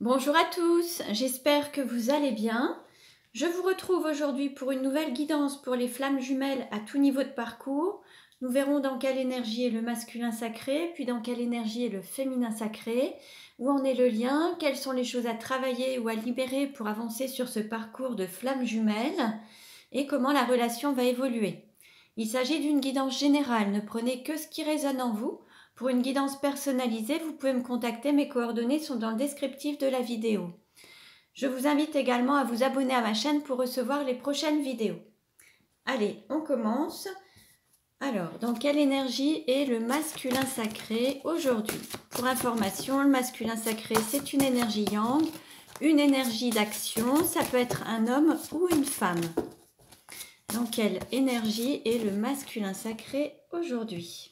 Bonjour à tous, j'espère que vous allez bien. Je vous retrouve aujourd'hui pour une nouvelle guidance pour les flammes jumelles à tout niveau de parcours. Nous verrons dans quelle énergie est le masculin sacré, puis dans quelle énergie est le féminin sacré, où en est le lien, quelles sont les choses à travailler ou à libérer pour avancer sur ce parcours de flammes jumelles et comment la relation va évoluer. Il s'agit d'une guidance générale, ne prenez que ce qui résonne en vous. Pour une guidance personnalisée, vous pouvez me contacter, mes coordonnées sont dans le descriptif de la vidéo. Je vous invite également à vous abonner à ma chaîne pour recevoir les prochaines vidéos. Allez, on commence. Alors, dans quelle énergie est le masculin sacré aujourd'hui? Pour information, le masculin sacré, c'est une énergie yang, une énergie d'action, ça peut être un homme ou une femme. Dans quelle énergie est le masculin sacré aujourd'hui?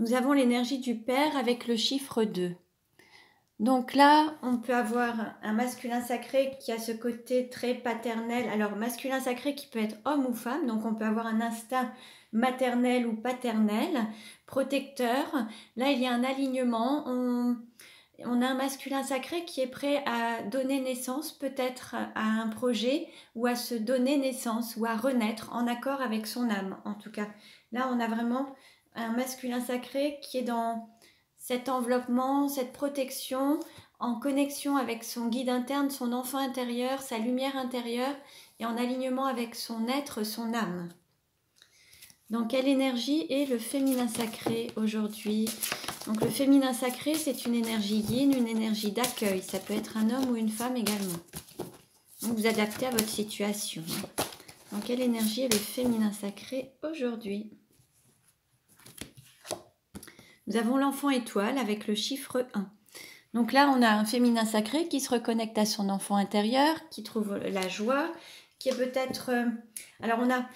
Nous avons l'énergie du père avec le chiffre 2. Donc là, on peut avoir un masculin sacré qui a ce côté très paternel. Alors, masculin sacré qui peut être homme ou femme. Donc, on peut avoir un instinct maternel ou paternel, protecteur. Là, il y a un alignement. On a un masculin sacré qui est prêt à donner naissance peut-être à un projet ou à se donner naissance ou à renaître en accord avec son âme. En tout cas, là, on a vraiment un masculin sacré qui est dans cet enveloppement, cette protection, en connexion avec son guide interne, son enfant intérieur, sa lumière intérieure et en alignement avec son être, son âme. Dans quelle énergie est le féminin sacré aujourd'hui? Donc le féminin sacré, c'est une énergie yin, une énergie d'accueil. Ça peut être un homme ou une femme également. Donc vous adaptez à votre situation. Dans quelle énergie est le féminin sacré aujourd'hui? Nous avons l'enfant étoile avec le chiffre 1. Donc là, on a un féminin sacré qui se reconnecte à son enfant intérieur, qui trouve la joie, qui est peut-être... alors on a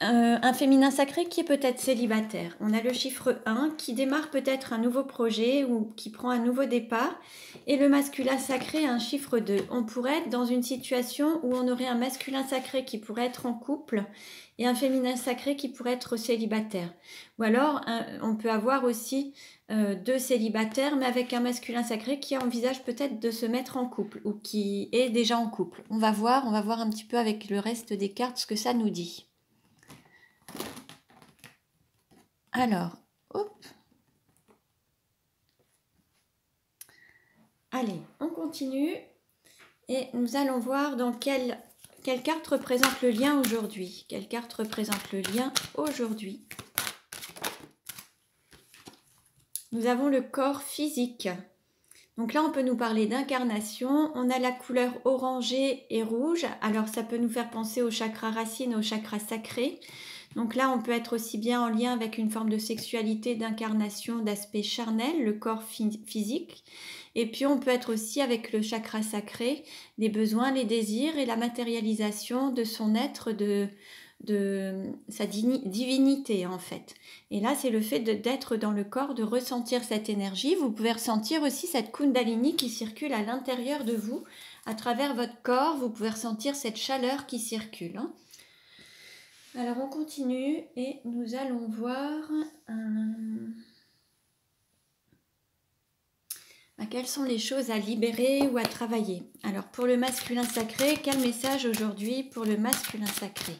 un féminin sacré qui est peut-être célibataire. On a le chiffre 1 qui démarre peut-être un nouveau projet ou qui prend un nouveau départ. Et le masculin sacré a un chiffre 2. On pourrait être dans une situation où on aurait un masculin sacré qui pourrait être en couple et un féminin sacré qui pourrait être célibataire. Ou alors, on peut avoir aussi deux célibataires, mais avec un masculin sacré qui envisage peut-être de se mettre en couple ou qui est déjà en couple. On va voir un petit peu avec le reste des cartes ce que ça nous dit. Alors, hop. Allez, on continue et nous allons voir dans quelle carte représente le lien aujourd'hui. Quelle carte représente le lien aujourd'hui? Nous avons le corps physique. Donc là, on peut nous parler d'incarnation. On a la couleur orangée et rouge. Alors, ça peut nous faire penser au chakra racine, au chakra sacré. Donc là, on peut être aussi bien en lien avec une forme de sexualité, d'incarnation, d'aspect charnel, le corps physique. Et puis, on peut être aussi avec le chakra sacré, les besoins, les désirs et la matérialisation de son être, de sa divinité en fait. Et là, c'est le fait d'être dans le corps, de ressentir cette énergie. Vous pouvez ressentir aussi cette kundalini qui circule à l'intérieur de vous, à travers votre corps. Vous pouvez ressentir cette chaleur qui circule. Alors, on continue et nous allons voir quelles sont les choses à libérer ou à travailler. Alors, pour le masculin sacré, quel message aujourd'hui pour le masculin sacré?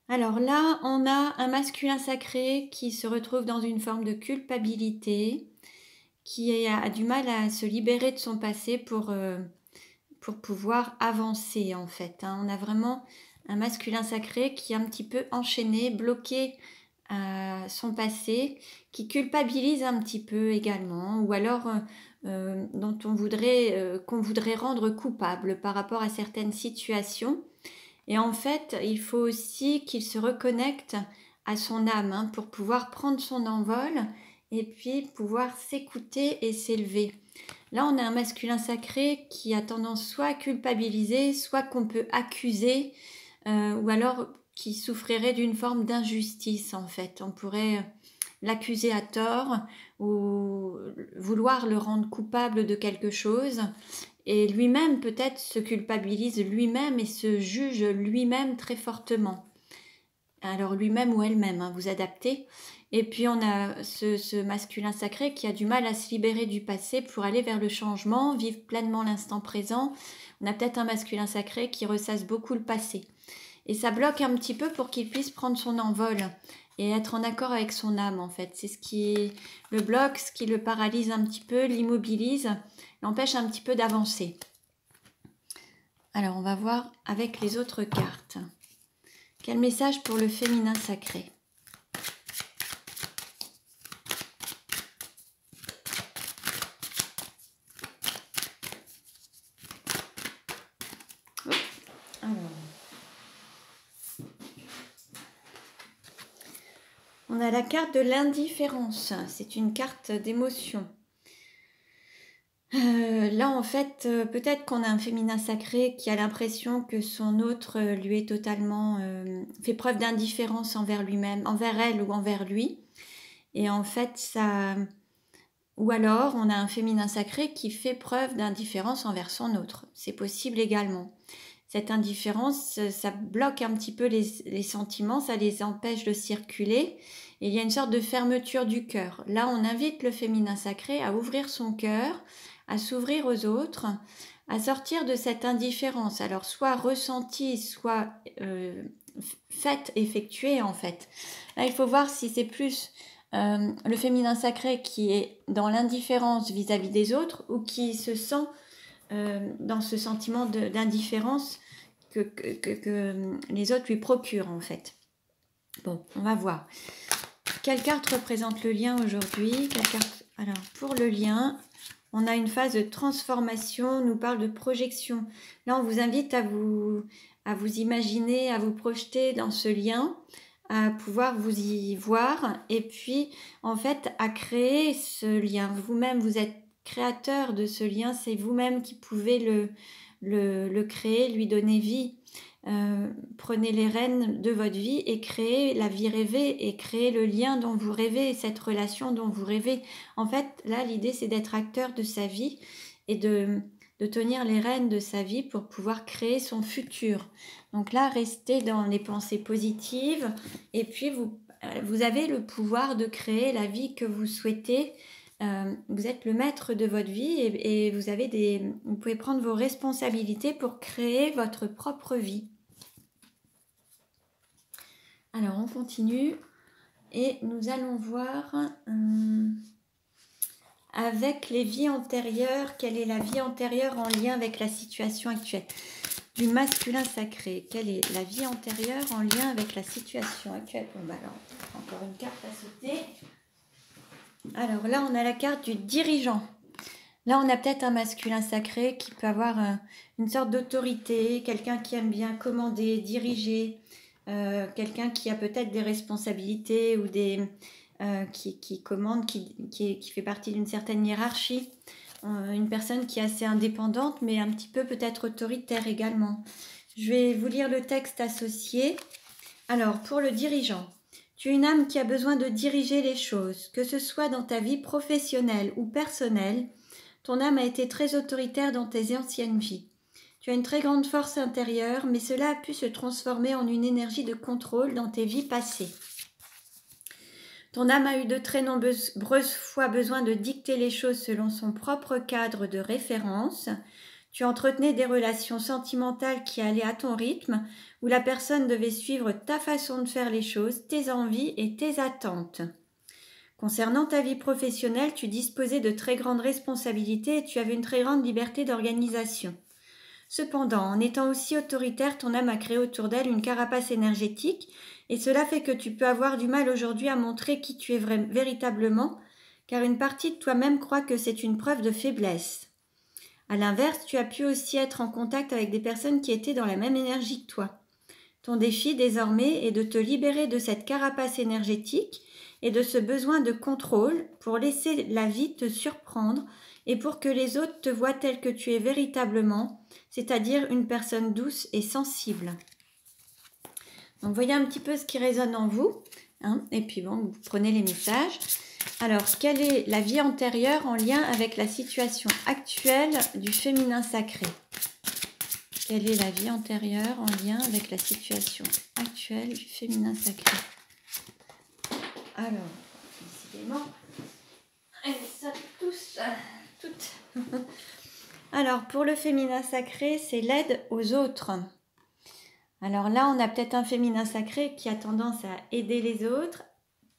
Alors là, on a un masculin sacré qui se retrouve dans une forme de culpabilité, qui a du mal à se libérer de son passé pour pouvoir avancer en fait. On a vraiment un masculin sacré qui est un petit peu enchaîné, bloqué à son passé, qui culpabilise un petit peu également, ou alors dont qu'on voudrait rendre coupable par rapport à certaines situations. Et en fait, il faut aussi qu'il se reconnecte à son âme pour pouvoir prendre son envol et puis pouvoir s'écouter et s'élever. Là, on a un masculin sacré qui a tendance soit à culpabiliser, soit qu'on peut accuser, ou alors qui souffrirait d'une forme d'injustice en fait. On pourrait l'accuser à tort ou vouloir le rendre coupable de quelque chose. et lui-même peut-être se culpabilise lui-même et se juge lui-même très fortement. Alors lui-même ou elle-même, hein, vous adaptez. Et puis on a ce masculin sacré qui a du mal à se libérer du passé pour aller vers le changement, vivre pleinement l'instant présent. On a peut-être un masculin sacré qui ressasse beaucoup le passé. Et ça bloque un petit peu pour qu'il puisse prendre son envol et être en accord avec son âme en fait. C'est ce qui le bloque, ce qui le paralyse un petit peu, l'immobilise, l'empêche un petit peu d'avancer. Alors on va voir avec les autres cartes. Quel message pour le féminin sacré? On a la carte de l'indifférence. C'est une carte d'émotion. Là, en fait, peut-être qu'on a un féminin sacré qui a l'impression que son autre lui est totalement fait preuve d'indifférence envers lui-même, envers elle ou envers lui. Et en fait, ça... Ou alors, on a un féminin sacré qui fait preuve d'indifférence envers son autre. C'est possible également. Cette indifférence, ça bloque un petit peu les sentiments, ça les empêche de circuler. Et il y a une sorte de fermeture du cœur. Là, on invite le féminin sacré à ouvrir son cœur, à s'ouvrir aux autres, à sortir de cette indifférence. Alors, soit ressentie, soit faite, effectuée en fait. Là, il faut voir si c'est plus le féminin sacré qui est dans l'indifférence vis-à-vis des autres ou qui se sent dans ce sentiment d'indifférence que les autres lui procurent en fait. Bon, on va voir. Quelle carte représente le lien aujourd'hui? Alors, pour le lien, on a une phase de transformation, on nous parle de projection. Là, on vous invite à vous imaginer, à vous projeter dans ce lien, à pouvoir vous y voir et puis, en fait, à créer ce lien. Vous-même, vous êtes créateur de ce lien, c'est vous-même qui pouvez le créer, lui donner vie. Prenez les rênes de votre vie et créez la vie rêvée et créez le lien dont vous rêvez, cette relation dont vous rêvez. En fait, là, l'idée, c'est d'être acteur de sa vie et de tenir les rênes de sa vie pour pouvoir créer son futur. Donc là, restez dans les pensées positives et puis vous avez le pouvoir de créer la vie que vous souhaitez. Vous êtes le maître de votre vie et vous pouvez prendre vos responsabilités pour créer votre propre vie. Alors, on continue et nous allons voir avec les vies antérieures, quelle est la vie antérieure en lien avec la situation actuelle du masculin sacré. Quelle est la vie antérieure en lien avec la situation actuelle? Bon, bah alors, encore une carte à sauter. Alors là, on a la carte du dirigeant. Là, on a peut-être un masculin sacré qui peut avoir une sorte d'autorité, quelqu'un qui aime bien commander, diriger, quelqu'un qui a peut-être des responsabilités ou qui commande, qui fait partie d'une certaine hiérarchie. Une personne qui est assez indépendante, mais un petit peu peut-être autoritaire également. Je vais vous lire le texte associé. Alors, pour le dirigeant. Tu es une âme qui a besoin de diriger les choses, que ce soit dans ta vie professionnelle ou personnelle. Ton âme a été très autoritaire dans tes anciennes vies. Tu as une très grande force intérieure, mais cela a pu se transformer en une énergie de contrôle dans tes vies passées. Ton âme a eu de très nombreuses fois besoin de dicter les choses selon son propre cadre de référence. Tu entretenais des relations sentimentales qui allaient à ton rythme, où la personne devait suivre ta façon de faire les choses, tes envies et tes attentes. Concernant ta vie professionnelle, tu disposais de très grandes responsabilités et tu avais une très grande liberté d'organisation. Cependant, en étant aussi autoritaire, ton âme a créé autour d'elle une carapace énergétique et cela fait que tu peux avoir du mal aujourd'hui à montrer qui tu es véritablement, car une partie de toi-même croit que c'est une preuve de faiblesse. À l'inverse, tu as pu aussi être en contact avec des personnes qui étaient dans la même énergie que toi. Ton défi désormais est de te libérer de cette carapace énergétique et de ce besoin de contrôle pour laisser la vie te surprendre et pour que les autres te voient tel que tu es véritablement, c'est-à-dire une personne douce et sensible. Donc voyez un petit peu ce qui résonne en vous, hein, et puis bon, vous prenez les messages. Alors, quelle est la vie antérieure en lien avec la situation actuelle du féminin sacré? Quelle est la vie antérieure en lien avec la situation actuelle du féminin sacré? Alors, décidément, elles sont toutes. Alors, pour le féminin sacré, c'est l'aide aux autres. Alors là, on a peut-être un féminin sacré qui a tendance à aider les autres,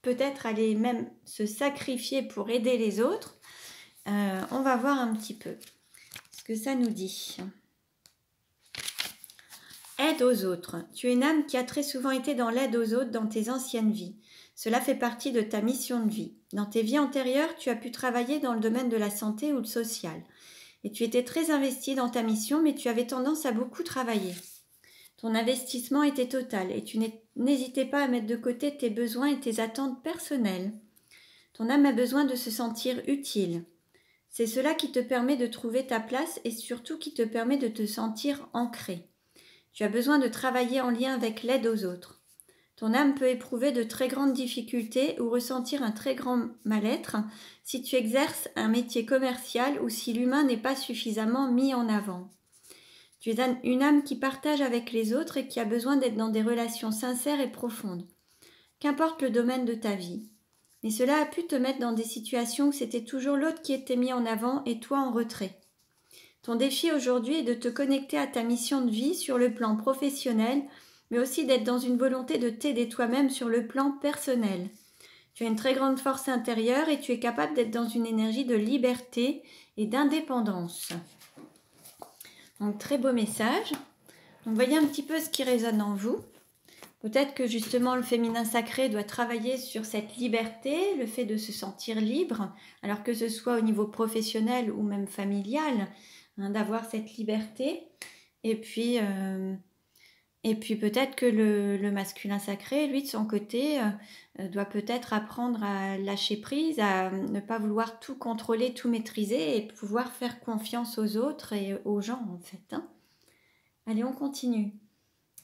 peut-être aller même se sacrifier pour aider les autres. On va voir un petit peu ce que ça nous dit. Aide aux autres. Tu es une âme qui a très souvent été dans l'aide aux autres dans tes anciennes vies. Cela fait partie de ta mission de vie. Dans tes vies antérieures, tu as pu travailler dans le domaine de la santé ou le social. Et tu étais très investi dans ta mission, mais tu avais tendance à beaucoup travailler. Ton investissement était total et tu n'hésitais pas à mettre de côté tes besoins et tes attentes personnelles. Ton âme a besoin de se sentir utile. C'est cela qui te permet de trouver ta place et surtout qui te permet de te sentir ancré. Tu as besoin de travailler en lien avec l'aide aux autres. Ton âme peut éprouver de très grandes difficultés ou ressentir un très grand mal-être si tu exerces un métier commercial ou si l'humain n'est pas suffisamment mis en avant. Tu es une âme qui partage avec les autres et qui a besoin d'être dans des relations sincères et profondes. Qu'importe le domaine de ta vie. Mais cela a pu te mettre dans des situations où c'était toujours l'autre qui était mis en avant et toi en retrait. Ton défi aujourd'hui est de te connecter à ta mission de vie sur le plan professionnel, mais aussi d'être dans une volonté de t'aider toi-même sur le plan personnel. Tu as une très grande force intérieure et tu es capable d'être dans une énergie de liberté et d'indépendance. Donc, très beau message. Donc, voyez un petit peu ce qui résonne en vous. Peut-être que justement le féminin sacré doit travailler sur cette liberté, le fait de se sentir libre, alors que ce soit au niveau professionnel ou même familial, d'avoir cette liberté. Et puis peut-être que le masculin sacré, lui, de son côté, doit peut-être apprendre à lâcher prise, à ne pas vouloir tout contrôler, tout maîtriser et pouvoir faire confiance aux autres et aux gens, en fait. Allez, on continue.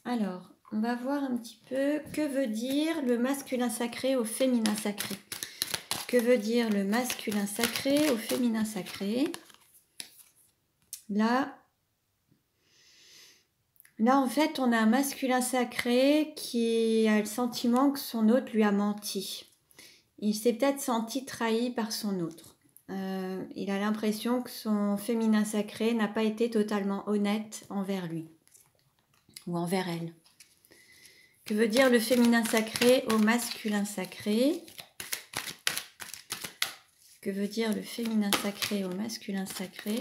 Alors, on va voir un petit peu que veut dire le masculin sacré au féminin sacré. Que veut dire le masculin sacré au féminin sacré? Là, en fait, on a un masculin sacré qui a le sentiment que son hôte lui a menti. Il s'est peut-être senti trahi par son autre. Il a l'impression que son féminin sacré n'a pas été totalement honnête envers lui ou envers elle. Que veut dire le féminin sacré au masculin sacré? Que veut dire le féminin sacré au masculin sacré?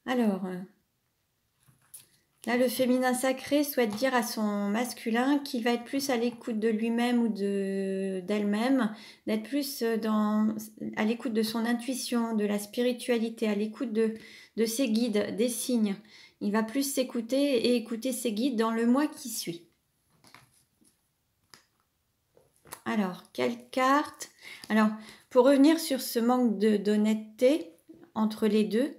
Alors, là, le féminin sacré souhaite dire à son masculin qu'il va être plus à l'écoute de lui-même ou d'elle-même, d'être plus à l'écoute de son intuition, de la spiritualité, à l'écoute de ses guides, des signes. Il va plus s'écouter et écouter ses guides dans le mois qui suit. Alors, quelle carte? Alors, pour revenir sur ce manque d'honnêteté entre les deux,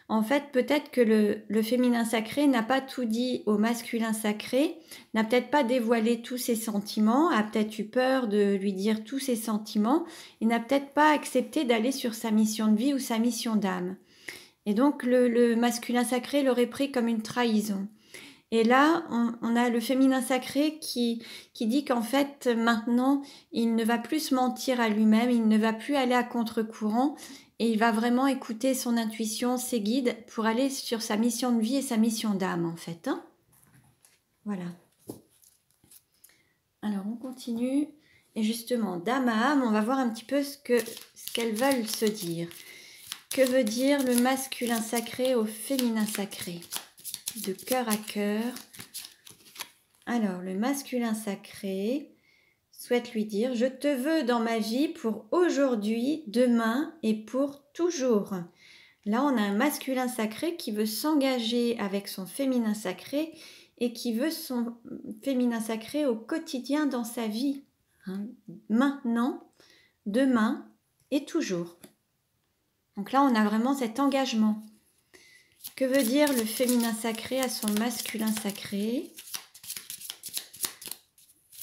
en fait, peut-être que le féminin sacré n'a pas tout dit au masculin sacré, n'a peut-être pas dévoilé tous ses sentiments, a peut-être eu peur de lui dire tous ses sentiments, et n'a peut-être pas accepté d'aller sur sa mission de vie ou sa mission d'âme. Et donc, le masculin sacré l'aurait pris comme une trahison. Et là, on a le féminin sacré qui dit qu'en fait, maintenant, il ne va plus se mentir à lui-même, il ne va plus aller à contre-courant et il va vraiment écouter son intuition, ses guides pour aller sur sa mission de vie et sa mission d'âme, en fait. Voilà. Alors, on continue. Et justement, d'âme à âme, on va voir un petit peu ce qu'elles veulent se dire. Que veut dire le masculin sacré au féminin sacré ? De cœur à cœur. Alors, le masculin sacré souhaite lui dire « Je te veux dans ma vie pour aujourd'hui, demain et pour toujours ». Là, on a un masculin sacré qui veut s'engager avec son féminin sacré et qui veut son féminin sacré au quotidien dans sa vie. Maintenant, demain et toujours. Donc là, on a vraiment cet engagement. Que veut dire le féminin sacré à son masculin sacré?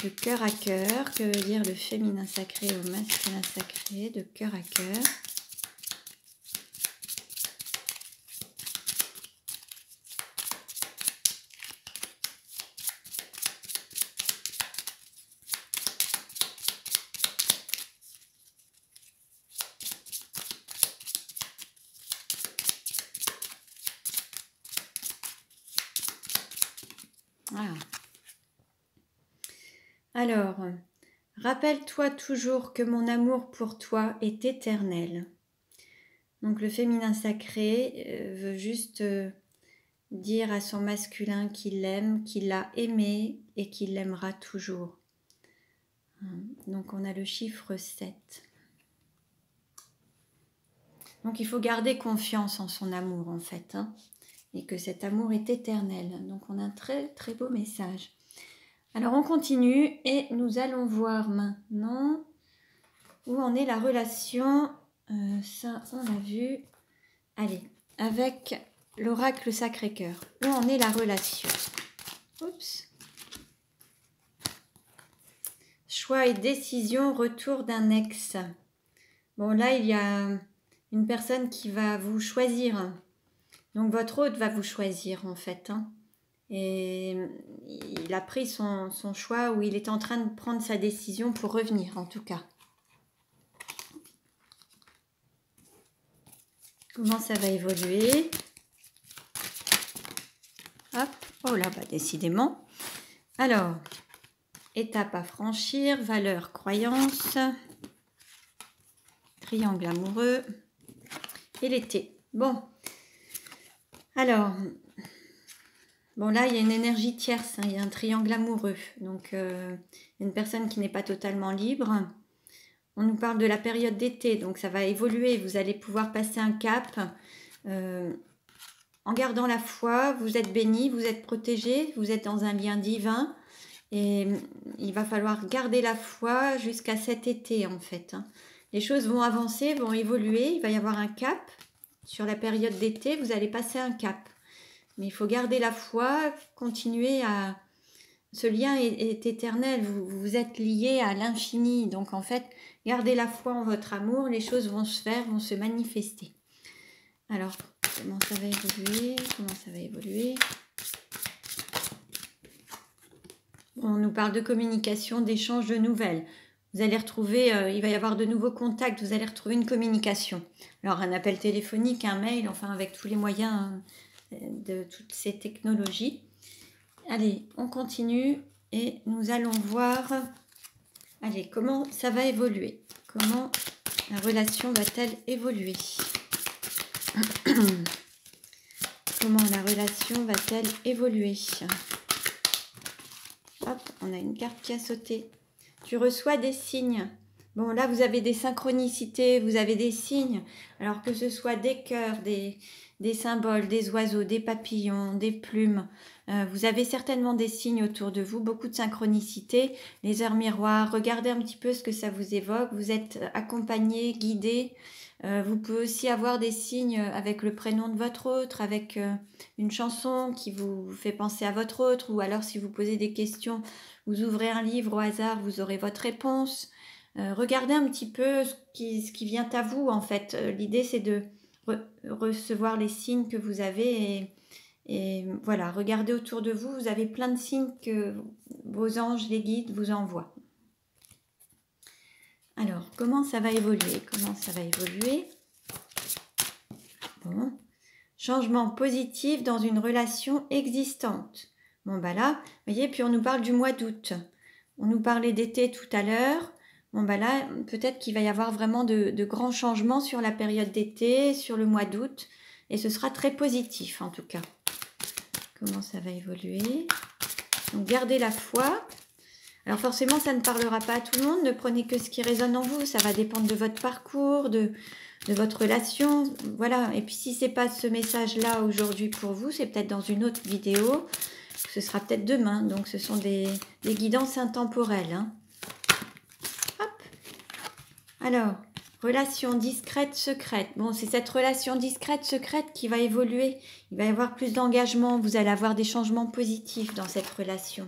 de cœur à cœur. Que veut dire le féminin sacré au masculin sacré, de cœur à cœur. Voilà. Alors, rappelle-toi toujours que mon amour pour toi est éternel. Donc le féminin sacré veut juste dire à son masculin qu'il l'aime, qu'il l'a aimé et qu'il l'aimera toujours. Donc on a le chiffre 7. Donc il faut garder confiance en son amour en fait, hein, et que cet amour est éternel. Donc on a un très très beau message. Alors on continue et nous allons voir maintenant où en est la relation. Ça on a vu. Allez, avec l'oracle Sacré-Cœur. Où en est la relation? Oups. Choix et décision, retour d'un ex. Bon là il y a une personne qui va vous choisir. Donc votre hôte va vous choisir en fait, hein. Et il a pris son choix, ou il est en train de prendre sa décision pour revenir en tout cas. Comment ça va évoluer? Hop, oh là, bah décidément. Alors, étape à franchir, valeurs, croyances, triangle amoureux et l'été. Bon, alors... Bon là, il y a une énergie tierce, hein, il y a un triangle amoureux, donc une personne qui n'est pas totalement libre. On nous parle de la période d'été, donc ça va évoluer, vous allez pouvoir passer un cap. En gardant la foi, vous êtes bénis, vous êtes protégés, vous êtes dans un lien divin. Et il va falloir garder la foi jusqu'à cet été en fait, hein. Les choses vont avancer, vont évoluer, il va y avoir un cap. Sur la période d'été, vous allez passer un cap. Mais il faut garder la foi, continuer à... Ce lien est éternel, vous êtes liés à l'infini. Donc en fait, gardez la foi en votre amour, les choses vont se faire, vont se manifester. Alors, comment ça va évoluer? Comment ça va évoluer? On nous parle de communication, d'échange de nouvelles. Vous allez retrouver, il va y avoir de nouveaux contacts, vous allez retrouver une communication. Alors un appel téléphonique, un mail, enfin avec tous les moyens... de toutes ces technologies. Allez, on continue et nous allons voir comment ça va évoluer. Comment la relation va-t-elle évoluer? Comment la relation va-t-elle évoluer? Hop, on a une carte qui a sauté. Tu reçois des signes. Bon, là, vous avez des synchronicités, vous avez des signes. Alors que ce soit des cœurs, des symboles, des oiseaux, des papillons, des plumes. Vous avez certainement des signes autour de vous, beaucoup de synchronicité, les heures miroirs. Regardez un petit peu ce que ça vous évoque. Vous êtes accompagné, guidé. Vous pouvez aussi avoir des signes avec le prénom de votre autre, avec une chanson qui vous fait penser à votre autre, ou alors si vous posez des questions, vous ouvrez un livre au hasard, vous aurez votre réponse. Regardez un petit peu ce qui vient à vous en fait. L'idée c'est de recevoir les signes que vous avez et voilà, regardez autour de vous, vous avez plein de signes que vos anges, les guides vous envoient. Alors, comment ça va évoluer? Comment ça va évoluer? Bon, changement positif dans une relation existante. Bon, bah là, vous voyez, puis on nous parle du mois d'août. On nous parlait d'été tout à l'heure. Bon, bah là, peut-être qu'il va y avoir vraiment de grands changements sur la période d'été, sur le mois d'août. Et ce sera très positif, en tout cas. Comment ça va évoluer? Donc, gardez la foi. Alors, forcément, ça ne parlera pas à tout le monde. Ne prenez que ce qui résonne en vous. Ça va dépendre de votre parcours, de votre relation. Voilà. Et puis, si ce n'est pas ce message-là aujourd'hui pour vous, c'est peut-être dans une autre vidéo. Ce sera peut-être demain. Donc, ce sont des guidances intemporelles, hein. Alors, relation discrète, secrète. Bon, c'est cette relation discrète, secrète qui va évoluer. Il va y avoir plus d'engagement. Vous allez avoir des changements positifs dans cette relation.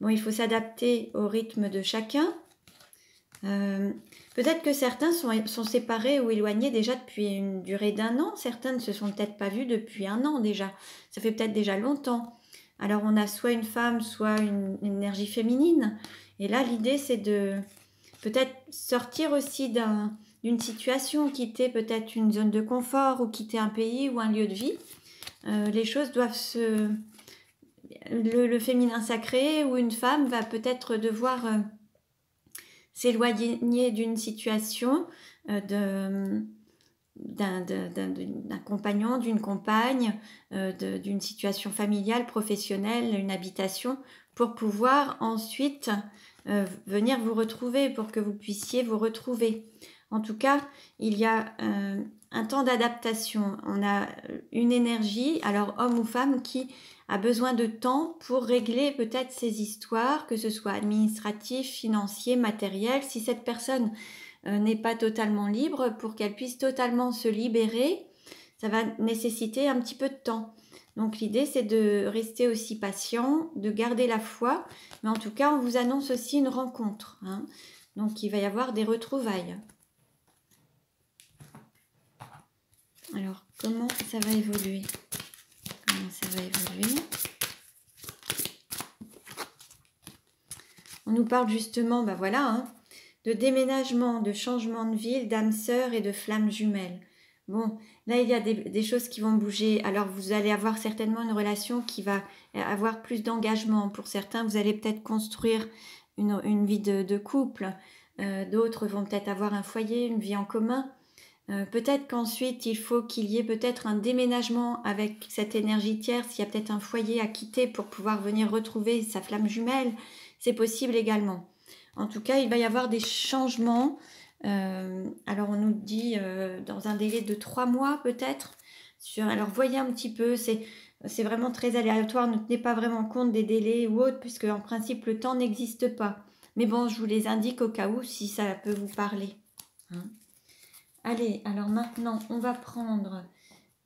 Bon, il faut s'adapter au rythme de chacun. Peut-être que certains sont séparés ou éloignés déjà depuis une durée d'1 an. Certains ne se sont peut-être pas vus depuis 1 an déjà. Ça fait peut-être déjà longtemps. Alors on a soit une femme, soit une énergie féminine. Et là, l'idée, c'est de peut-être sortir aussi d'une situation, quitter peut-être une zone de confort ou quitter un pays ou un lieu de vie. Les choses doivent se... Le féminin sacré ou une femme va peut-être devoir s'éloigner d'une situation, d'un compagnon, d'une compagne, d'une situation familiale, professionnelle, une habitation, pour pouvoir ensuite venir vous retrouver, pour que vous puissiez vous retrouver. En tout cas, il y a un temps d'adaptation. On a une énergie, alors homme ou femme, qui a besoin de temps pour régler peut-être ses histoires, que ce soit administratif, financier, matériel. Si cette personne n'est pas totalement libre, pour qu'elle puisse totalement se libérer, ça va nécessiter un petit peu de temps. Donc l'idée, c'est de rester aussi patient, de garder la foi, mais en tout cas, on vous annonce aussi une rencontre, hein. Donc il va y avoir des retrouvailles. Alors, comment ça va évoluer? Comment ça va évoluer? On nous parle justement, ben voilà, hein, de déménagement, de changement de ville, d'âme sœur et de flammes jumelles. Bon, là, il y a des choses qui vont bouger. Alors, vous allez avoir certainement une relation qui va avoir plus d'engagement. Pour certains, vous allez peut-être construire une vie de couple. D'autres vont peut-être avoir un foyer, une vie en commun. Peut-être qu'ensuite, il faut qu'il y ait peut-être un déménagement avec cette énergie tierce. Il y a peut-être un foyer à quitter pour pouvoir venir retrouver sa flamme jumelle. C'est possible également. En tout cas, il va y avoir des changements. Alors, on nous dit dans un délai de 3 mois peut-être. Alors, voyez un petit peu, c'est vraiment très aléatoire. Ne tenez pas vraiment compte des délais ou autres, puisque en principe, le temps n'existe pas. Mais bon, je vous les indique au cas où, si ça peut vous parler. Hein. Allez, alors maintenant, on va prendre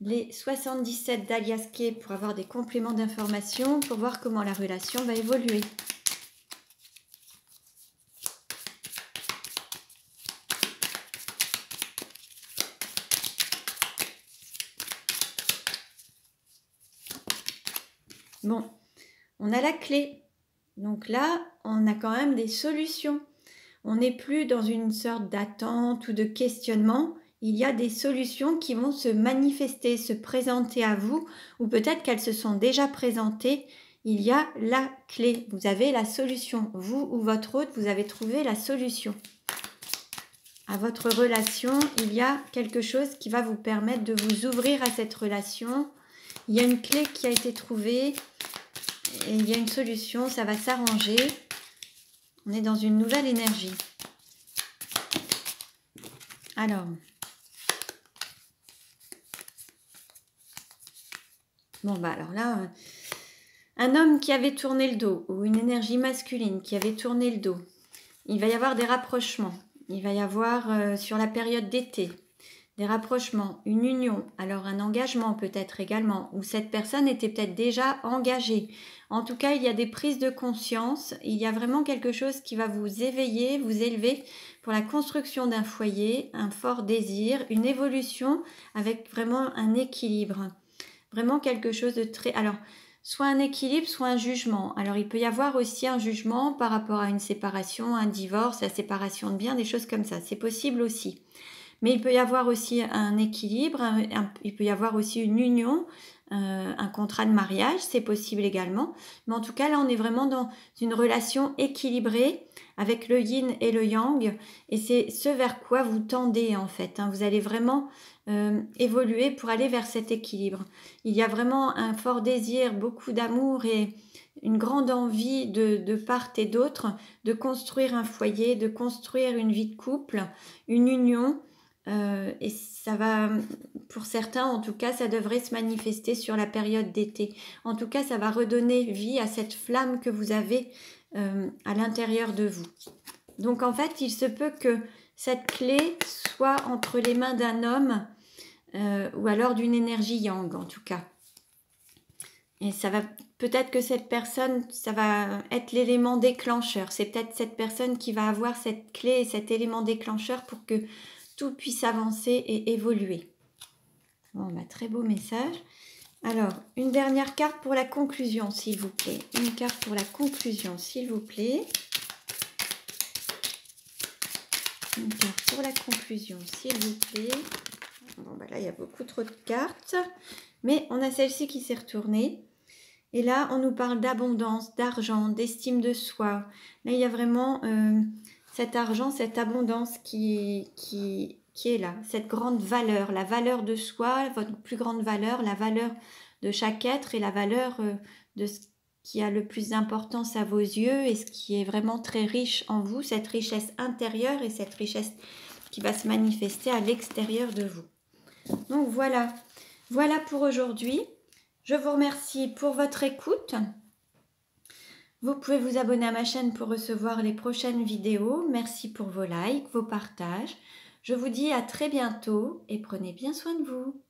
les 77 d'Aliaské pour avoir des compléments d'information, pour voir comment la relation va évoluer. Bon, on a la clé. Donc là, on a quand même des solutions. On n'est plus dans une sorte d'attente ou de questionnement. Il y a des solutions qui vont se manifester, se présenter à vous, ou peut-être qu'elles se sont déjà présentées. Il y a la clé. Vous avez la solution. Vous ou votre hôte, vous avez trouvé la solution. À votre relation, il y a quelque chose qui va vous permettre de vous ouvrir à cette relation. Il y a une clé qui a été trouvée et il y a une solution. Ça va s'arranger. On est dans une nouvelle énergie. Alors, bon bah alors là, un homme qui avait tourné le dos ou une énergie masculine qui avait tourné le dos, il va y avoir des rapprochements. Il va y avoir sur la période d'été des rapprochements, une union, alors un engagement peut-être également, où cette personne était peut-être déjà engagée. En tout cas, il y a des prises de conscience, il y a vraiment quelque chose qui va vous éveiller, vous élever pour la construction d'un foyer, un fort désir, une évolution avec vraiment un équilibre. Vraiment quelque chose de très... Alors, soit un équilibre, soit un jugement. Alors, il peut y avoir aussi un jugement par rapport à une séparation, un divorce, la séparation de biens, des choses comme ça. C'est possible aussi. Mais il peut y avoir aussi un équilibre, il peut y avoir aussi une union, un contrat de mariage, c'est possible également. Mais en tout cas, là, on est vraiment dans une relation équilibrée avec le yin et le yang. Et c'est ce vers quoi vous tendez en fait. Vous allez vraiment évoluer pour aller vers cet équilibre. Il y a vraiment un fort désir, beaucoup d'amour et une grande envie de part et d'autre de construire un foyer, de construire une vie de couple, une union. Et ça va, pour certains en tout cas, ça devrait se manifester sur la période d'été. En tout cas, ça va redonner vie à cette flamme que vous avez à l'intérieur de vous. Donc en fait, il se peut que cette clé soit entre les mains d'un homme ou alors d'une énergie yang en tout cas. Et ça va peut-être que cette personne, ça va être l'élément déclencheur. C'est peut-être cette personne qui va avoir cette clé et cet élément déclencheur pour que tout puisse avancer et évoluer. Bon, bah, très beau message. Alors, une dernière carte pour la conclusion, s'il vous plaît. Une carte pour la conclusion, s'il vous plaît. Une carte pour la conclusion, s'il vous plaît. Bon, bah là, il y a beaucoup trop de cartes. Mais on a celle-ci qui s'est retournée. Et là, on nous parle d'abondance, d'argent, d'estime de soi. Là, il y a vraiment cet argent, cette abondance qui est là. Cette grande valeur, la valeur de soi, votre plus grande valeur, la valeur de chaque être et la valeur de ce qui a le plus d'importance à vos yeux et ce qui est vraiment très riche en vous, cette richesse intérieure et cette richesse qui va se manifester à l'extérieur de vous. Donc voilà, voilà pour aujourd'hui. Je vous remercie pour votre écoute. Vous pouvez vous abonner à ma chaîne pour recevoir les prochaines vidéos. Merci pour vos likes, vos partages. Je vous dis à très bientôt et prenez bien soin de vous.